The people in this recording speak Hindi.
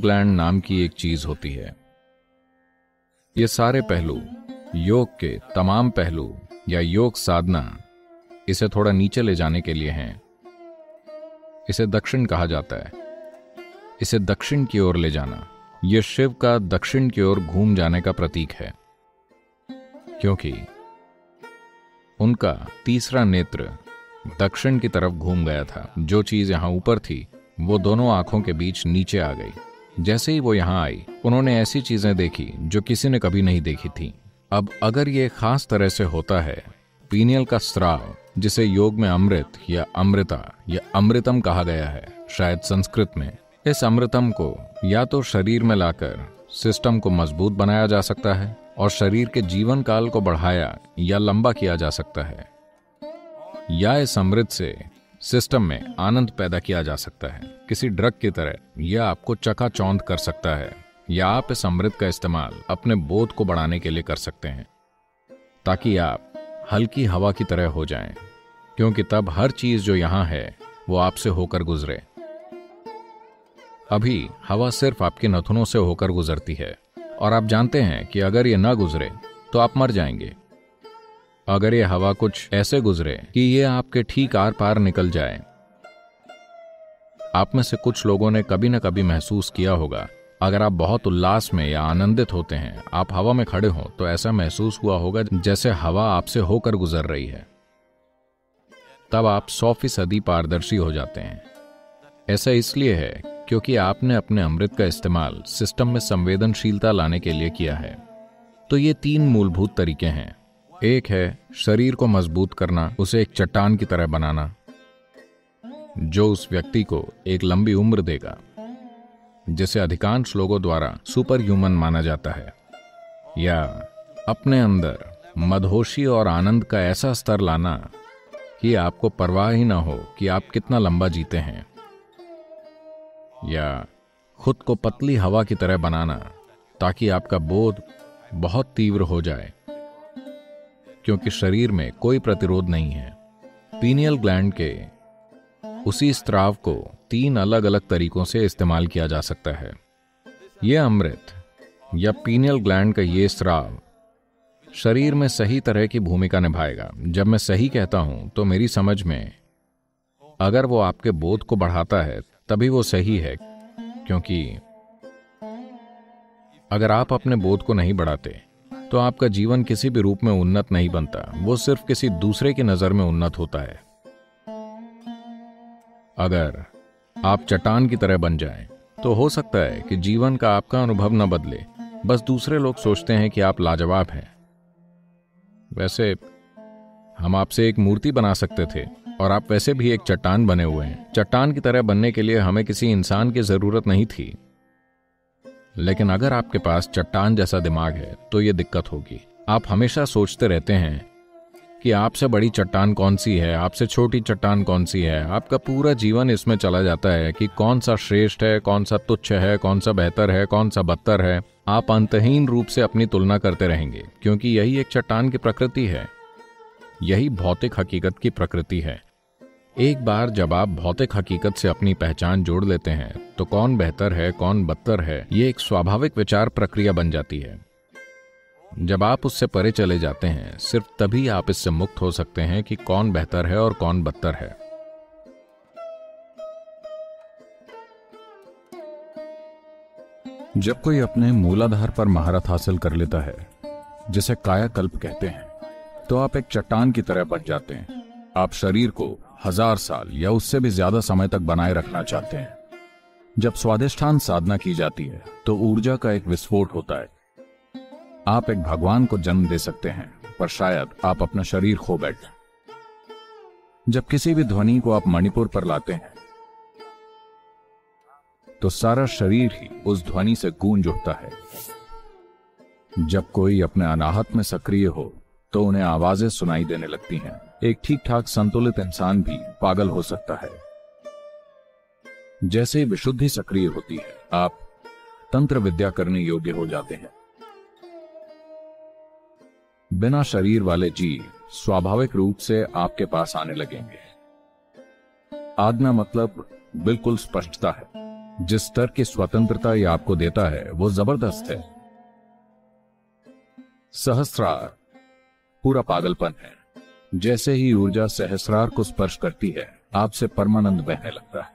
ग्लैंड नाम की एक चीज होती है। ये सारे पहलू, योग के तमाम पहलू या योग साधना, इसे थोड़ा नीचे ले जाने के लिए हैं। इसे दक्षिण कहा जाता है। इसे दक्षिण की ओर ले जाना, यह शिव का दक्षिण की ओर घूम जाने का प्रतीक है, क्योंकि उनका तीसरा नेत्र दक्षिण की तरफ घूम गया था। जो चीज यहां ऊपर थी वो दोनों आंखों के बीच नीचे आ गई। जैसे ही वो यहां आई, उन्होंने ऐसी चीजें देखी जो किसी ने कभी नहीं देखी थी। अब अगर ये खास तरह से होता है, पीनियल का स्राव, जिसे योग में अमृत या अमृता या अमृतम कहा गया है, शायद संस्कृत में, इस अमृतम को या तो शरीर में लाकर सिस्टम को मजबूत बनाया जा सकता है और शरीर के जीवन काल को बढ़ाया या लंबा किया जा सकता है, या इस अमृत से सिस्टम में आनंद पैदा किया जा सकता है। किसी ड्रग की तरह यह आपको चकाचौंध कर सकता है, या आप इस अमृत का इस्तेमाल अपने बोध को बढ़ाने के लिए कर सकते हैं, ताकि आप हल्की हवा की तरह हो जाएं, क्योंकि तब हर चीज जो यहां है वो आपसे होकर गुजरे। अभी हवा सिर्फ आपके नथुनों से होकर गुजरती है, और आप जानते हैं कि अगर ये ना गुजरे तो आप मर जाएंगे। अगर ये हवा कुछ ऐसे गुजरे कि ये आपके ठीक आर पार निकल जाए। आप में से कुछ लोगों ने कभी न कभी महसूस किया होगा, अगर आप बहुत उल्लास में या आनंदित होते हैं, आप हवा में खड़े हो तो ऐसा महसूस हुआ होगा जैसे हवा आपसे होकर गुजर रही है। तब आप 100% पारदर्शी हो जाते हैं। ऐसा इसलिए है क्योंकि आपने अपने अमृत का इस्तेमाल सिस्टम में संवेदनशीलता लाने के लिए किया है। तो ये 3 मूलभूत तरीके हैं। एक है शरीर को मजबूत करना, उसे एक चट्टान की तरह बनाना, जो उस व्यक्ति को एक लंबी उम्र देगा, जिसे अधिकांश लोगों द्वारा सुपर ह्यूमन माना जाता है, या अपने अंदर मदहोशी और आनंद का ऐसा स्तर लाना कि आपको परवाह ही ना हो कि आप कितना लंबा जीते हैं, या खुद को पतली हवा की तरह बनाना ताकि आपका बोध बहुत तीव्र हो जाए, क्योंकि शरीर में कोई प्रतिरोध नहीं है। पीनियल ग्लैंड के उसी स्त्राव को 3 अलग अलग तरीकों से इस्तेमाल किया जा सकता है। यह अमृत या पीनियल ग्लैंड का ये स्राव शरीर में सही तरह की भूमिका निभाएगा। जब मैं सही कहता हूं तो मेरी समझ में, अगर वो आपके बोध को बढ़ाता है तभी वो सही है, क्योंकि अगर आप अपने बोध को नहीं बढ़ाते तो आपका जीवन किसी भी रूप में उन्नत नहीं बनता, वो सिर्फ किसी दूसरे की नजर में उन्नत होता है। अगर आप चट्टान की तरह बन जाएं, तो हो सकता है कि जीवन का आपका अनुभव न बदले, बस दूसरे लोग सोचते हैं कि आप लाजवाब हैं। वैसे हम आपसे एक मूर्ति बना सकते थे, और आप वैसे भी एक चट्टान बने हुए हैं। चट्टान की तरह बनने के लिए हमें किसी इंसान की जरूरत नहीं थी, लेकिन अगर आपके पास चट्टान जैसा दिमाग है तो यह दिक्कत होगी। आप हमेशा सोचते रहते हैं कि आपसे बड़ी चट्टान कौन सी है, आपसे छोटी चट्टान कौन सी है। आपका पूरा जीवन इसमें चला जाता है कि कौन सा श्रेष्ठ है, कौन सा तुच्छ है, कौन सा बेहतर है, कौन सा बदतर है। आप अंतहीन रूप से अपनी तुलना करते रहेंगे, क्योंकि यही एक चट्टान की प्रकृति है, यही भौतिक हकीकत की प्रकृति है। एक बार जब आप भौतिक हकीकत से अपनी पहचान जोड़ लेते हैं तो कौन बेहतर है, कौन बदतर है, ये एक स्वाभाविक विचार प्रक्रिया बन जाती है। जब आप उससे परे चले जाते हैं, सिर्फ तभी आप इससे मुक्त हो सकते हैं कि कौन बेहतर है और कौन बदतर है। जब कोई अपने मूलाधार पर महारत हासिल कर लेता है, जिसे कायाकल्प कहते हैं, तो आप एक चट्टान की तरह बन जाते हैं। आप शरीर को 1000 साल या उससे भी ज्यादा समय तक बनाए रखना चाहते हैं। जब स्वाधिष्ठान साधना की जाती है तो ऊर्जा का एक विस्फोट होता है। आप एक भगवान को जन्म दे सकते हैं, पर शायद आप अपना शरीर खो बैठें। जब किसी भी ध्वनि को आप मणिपुर पर लाते हैं तो सारा शरीर ही उस ध्वनि से गूंज उठता है। जब कोई अपने अनाहत में सक्रिय हो तो उन्हें आवाजें सुनाई देने लगती हैं। एक ठीक ठाक संतुलित इंसान भी पागल हो सकता है। जैसे ही विशुद्धि सक्रिय होती है, आप तंत्र विद्या करने योग्य हो जाते हैं। बिना शरीर वाले जीव स्वाभाविक रूप से आपके पास आने लगेंगे। आज्ञा मतलब बिल्कुल स्पष्टता है। जिस स्तर की स्वतंत्रता ये आपको देता है वो जबरदस्त है। सहस्रार पूरा पागलपन है। जैसे ही ऊर्जा सहस्रार को स्पर्श करती है, आपसे परमानंद बहने लगता है।